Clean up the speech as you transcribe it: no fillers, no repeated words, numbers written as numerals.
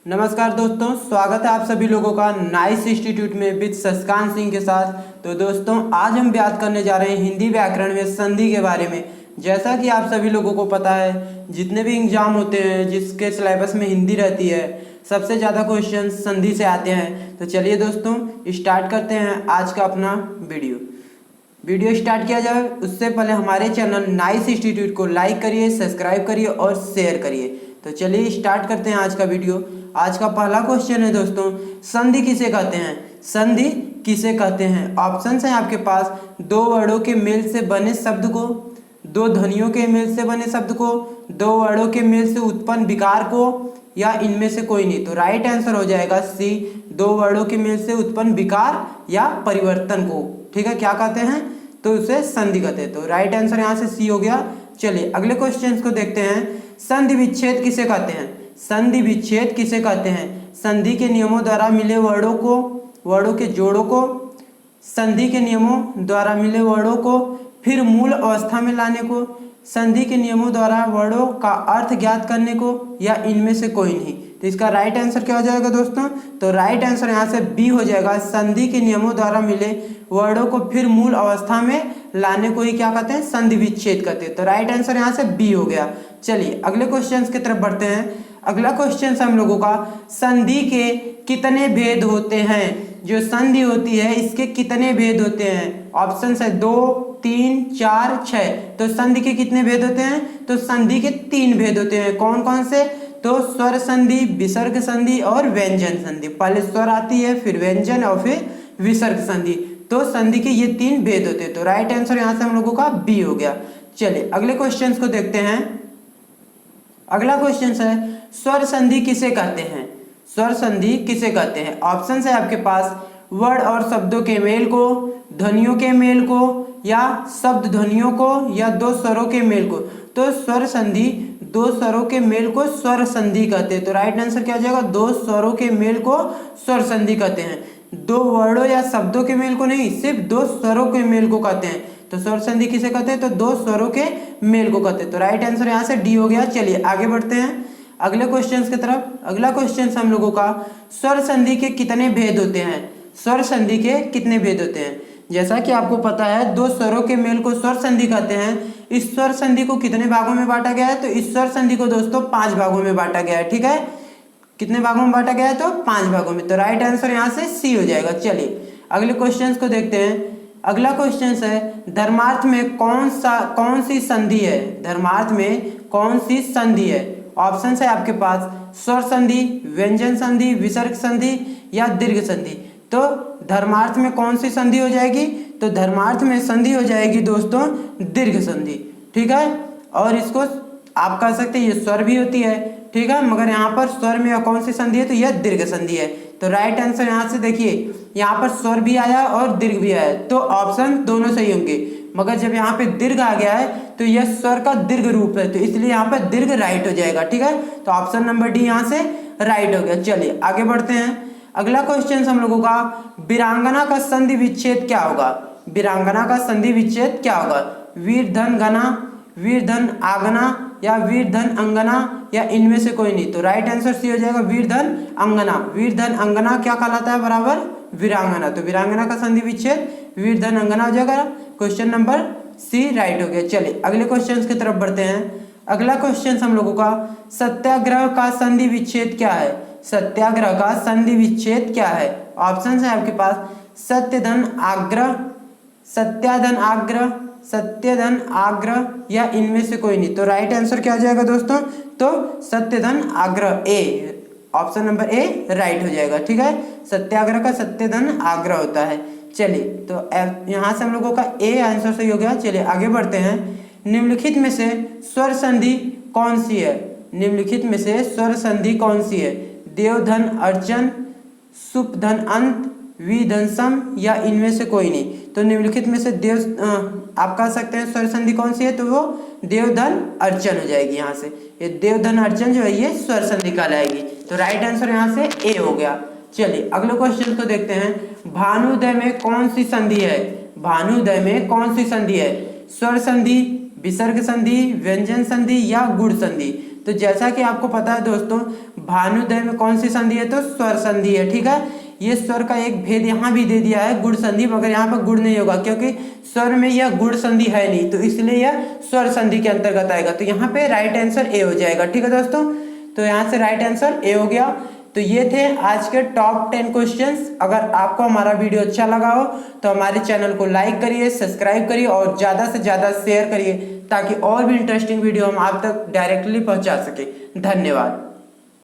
नमस्कार दोस्तों, स्वागत है आप सभी लोगों का नाइस इंस्टीट्यूट में विद सस्कान सिंह के साथ। तो दोस्तों, आज हम बात करने जा रहे हैं हिंदी व्याकरण में संधि के बारे में। जैसा कि आप सभी लोगों को पता है, जितने भी एग्जाम होते हैं जिसके सिलेबस में हिंदी रहती है, सबसे ज़्यादा क्वेश्चन संधि से आते हैं। तो चलिए दोस्तों, स्टार्ट करते हैं आज का अपना वीडियो स्टार्ट किया जाए उससे पहले हमारे चैनल नाइस इंस्टीट्यूट को लाइक करिए, सब्सक्राइब करिए और शेयर करिए। तो चलिए स्टार्ट करते हैं आज का वीडियो। आज का पहला क्वेश्चन है दोस्तों, संधि किसे कहते हैं? संधि किसे कहते हैं? ऑप्शन है आपके पास, दो वर्डों के मेल से बने शब्द को, दो ध्वनियों के मेल से बने शब्द को, दो वर्डों के मेल से उत्पन्न विकार को, या इनमें से कोई नहीं। तो राइट आंसर हो जाएगा सी, दो वर्डों के मेल से उत्पन्न विकार या परिवर्तन को। ठीक है, क्या कहते हैं? तो उसे संधि कहते हैं। तो राइट आंसर यहाँ से सी हो गया। चलिए अगले क्वेश्चन को देखते हैं। संधि विच्छेद किसे कहते हैं? संधि विच्छेद किसे कहते हैं? संधि के नियमों द्वारा मिले वर्डों के जोड़ों को, संधि के नियमों द्वारा मिले वर्डों को फिर मूल अवस्था में लाने को, संधि के नियमों द्वारा वर्डों का अर्थ ज्ञात करने को, या इनमें से कोई नहीं। तो इसका राइट आंसर क्या हो जाएगा दोस्तों? तो राइट आंसर यहाँ से बी हो जाएगा, संधि के नियमों द्वारा मिले वर्डों को फिर मूल अवस्था में लाने को ही क्या कहते हैं? संधि विच्छेद कहते हैं। तो राइट आंसर यहाँ से बी हो गया। चलिए अगले क्वेश्चन की तरफ बढ़ते हैं। अगला क्वेश्चन हम लोगों का, संधि के कितने भेद होते हैं? जो संधि होती है इसके कितने भेद होते हैं? ऑप्शन है 2, 3, 4, 6। तो संधि के कितने भेद होते हैं? तो संधि के 3 भेद होते हैं। कौन कौन से? तो स्वर संधि, विसर्ग संधि और व्यंजन संधि। पहले स्वर आती है, फिर व्यंजन और फिर विसर्ग संधि। तो संधि के ये 3 भेद होते हैं। तो राइट आंसर यहाँ से हम लोगों का बी हो गया। चलिए अगले क्वेश्चन को देखते हैं। अगला क्वेश्चन है, स्वर संधि किसे कहते हैं? स्वर संधि किसे कहते हैं? ऑप्शन है आपके पास, वर्ड और शब्दों के मेल को, ध्वनियों के मेल को, या शब्द ध्वनियों को, या दो स्वरों के मेल को। तो स्वर संधि दो स्वरों के मेल को स्वर संधि कहते हैं। तो राइट आंसर क्या हो जाएगा? दो स्वरों के मेल को स्वर संधि कहते हैं। दो वर्डों या शब्दों के मेल को नहीं, सिर्फ दो स्वरों के मेल को कहते हैं। तो स्वर संधि किसे कहते हैं? तो दो स्वरों के मेल को कहते हैं। तो राइट आंसर यहाँ से डी हो गया। चलिए आगे बढ़ते हैं अगले क्वेश्चन की तरफ। अगला क्वेश्चन हम लोगों का, स्वर संधि के कितने भेद होते हैं? स्वर संधि के कितने भेद होते हैं? जैसा कि आपको पता है, दो स्वरों के मेल को स्वर संधि कहते हैं। इस स्वर संधि को कितने भागों में बांटा गया है? तो इस स्वर संधि को दोस्तों 5 भागों में बांटा गया है। ठीक है, कितने भागों में बांटा गया है? तो 5 भागों में। तो राइट आंसर यहाँ से सी हो जाएगा। चलिए अगले क्वेश्चन को देखते हैं। अगला क्वेश्चन है, धर्मार्थ में कौन सी संधि है? धर्मार्थ में कौन सी संधि है? ऑप्शन है आपके पास, स्वर संधि, व्यंजन संधि, विसर्ग संधि, या दीर्घ संधि। तो धर्मार्थ में कौन सी संधि हो जाएगी? तो धर्मार्थ में संधि हो जाएगी दोस्तों दीर्घ संधि। ठीक है, और इसको आप कह सकते हैं ये स्वर भी होती है। ठीक है, मगर यहाँ पर स्वर में कौन सी संधि है? तो यह दीर्घ संधि है। तो राइट आंसर यहाँ से देखिए, यहाँ पर स्वर भी आया और दीर्घ भी आया, तो ऑप्शन दोनों सही होंगे। मगर जब यहाँ पे दीर्घ आ गया है तो यह स्वर का दीर्घ रूप है, तो इसलिए यहाँ पर दीर्घ राइट हो जाएगा। ठीक है, तो ऑप्शन नंबर डी यहाँ से राइट हो गया। चलिए आगे बढ़ते हैं। अगला क्वेश्चन हम लोगों का, वीरांगना का संधि विच्छेद क्या होगा? वीरांगना का संधि विच्छेद क्या होगा? वीर धन गना, वीर धन आगना, या वीर धन अंगना, या इनमें से कोई नहीं। तो राइट आंसर सी हो जाएगा, वीर धन अंगना। वीर धन अंगना क्या कहलाता है? बराबर वीरांगना। तो वीरांगना का संधि विच्छेद वीर धन अंगना हो जाएगा। क्वेश्चन नंबर सी राइट हो गया। चलिए अगले क्वेश्चन की तरफ बढ़ते हैं। अगला क्वेश्चन हम लोगों का, सत्याग्रह का संधि विच्छेद क्या है? सत्याग्रह का संधि विच्छेद क्या है? ऑप्शन है आपके पास, सत्यधन आग्रह, सत्याधन आग्रह, सत्यधन आग्रह, या इनमें से कोई नहीं। तो राइट आंसर क्या हो जाएगा दोस्तों? तो सत्यधन आग्रह, ए। ऑप्शन नंबर ए राइट हो जाएगा। ठीक है, सत्याग्रह का सत्यधन आग्रह होता है। चलिए तो यहाँ से हम लोगों का ए आंसर सही हो गया। चलिए आगे बढ़ते हैं। निम्नलिखित में से स्वर संधि कौन सी है? निम्नलिखित में से स्वर संधि कौन सी है? देवधन अर्चन, सुपधन अंत, विधन सम, या इनमें से कोई नहीं। तो निम्नलिखित में से आप कह सकते हैं स्वर संधि कौन सी है? तो वो देवधन अर्चन हो जाएगी। यहाँ से ये देवधन अर्चन जो है ये स्वर संधि कहलाएगी। तो राइट आंसर यहाँ से ए हो गया। चलिए अगले क्वेश्चन को देखते हैं। भानुदय में कौन सी संधि है? भानुदय में कौन सी संधि है? स्वर संधि, विसर्ग संधि, व्यंजन संधि, या गुण संधि। तो जैसा कि आपको पता है दोस्तों, भानुदय में कौन सी संधि है, तो स्वर संधि है। ठीक है, ये स्वर का एक भेद यहाँ भी दे दिया है, गुड़ संधि, मगर यहाँ पर गुड़ नहीं होगा क्योंकि स्वर में यह गुड़ संधि है नहीं, तो इसलिए यह स्वर संधि के अंतर्गत आएगा। तो यहाँ पे राइट आंसर ए हो जाएगा। ठीक है दोस्तों, तो यहाँ से राइट आंसर ए हो गया। तो ये थे आज के टॉप 10 क्वेश्चंस। अगर आपको हमारा वीडियो अच्छा लगा हो तो हमारे चैनल को लाइक करिए, सब्सक्राइब करिए और ज़्यादा से ज़्यादा शेयर करिए ताकि और भी इंटरेस्टिंग वीडियो हम आप तक डायरेक्टली पहुंचा सके। धन्यवाद।